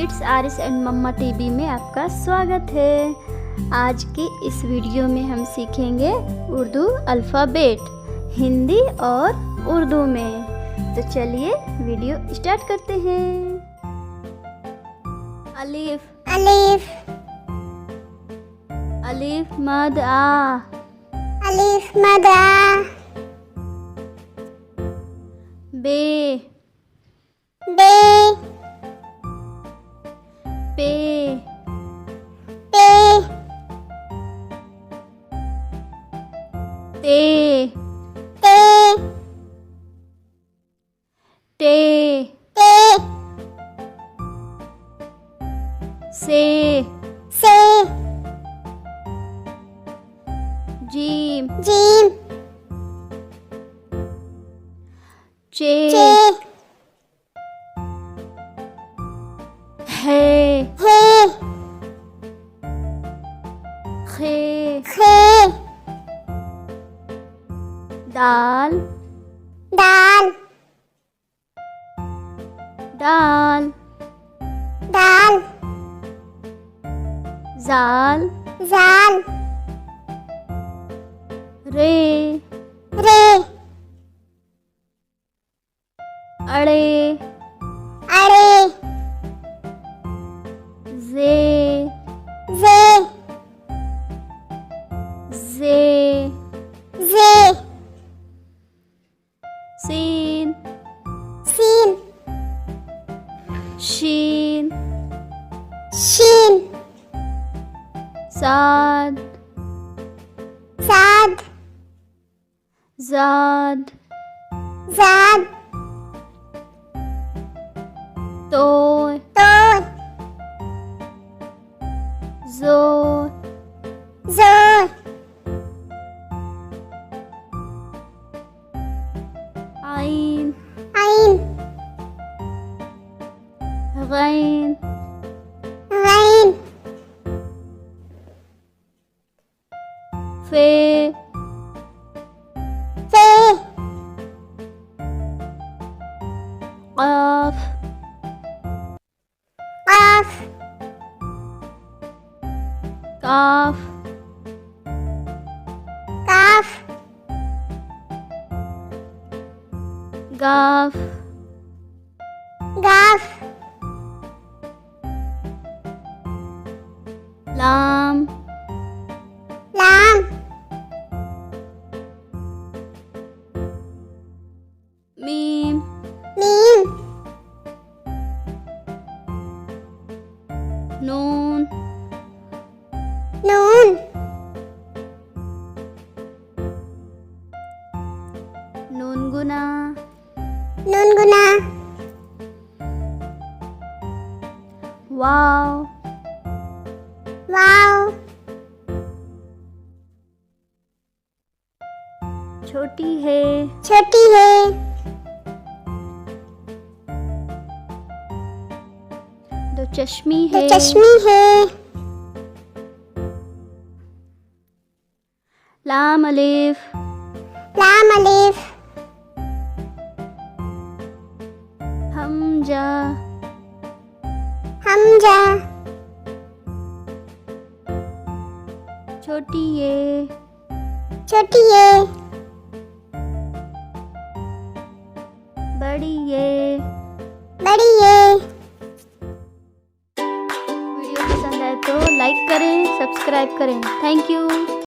Kids Aarish and mamma TV में आपका स्वागत है। आज के इस वीडियो में हम सीखेंगे उर्दू अल्फ़ाबेट हिंदी और उर्दू में। तो चलिए वीडियो स्टार्ट करते हैं। अलिफ अलिफ अलिफ-मद-आ अलिफ-मद-आ बे बे पे पे ते ते टे ते से से जीम जीम चे चे है हे खे खे दाल दाल दाल दाल जाल जाल रे रे अड़े अरे जे जे जे जे सीन सीन शीन शीन साद साद जाद जाद तो तो जो जो आइन आइन गैन गैन फे फे क़ाफ क़ाफ काफ काफ गाफ गाफ लाम लाम मीम मीम नून नून नून गुना नून गुना वाव वाव छोटी है छोटी है दो चश्मी दो है चश्मी है लाम अलिफ लाम अलिफ हमजा हमजा छोटी ये छोटी है बड़ी ये बड़ी है। वीडियो पसंद आए तो लाइक करें, सब्सक्राइब करें। Thank you.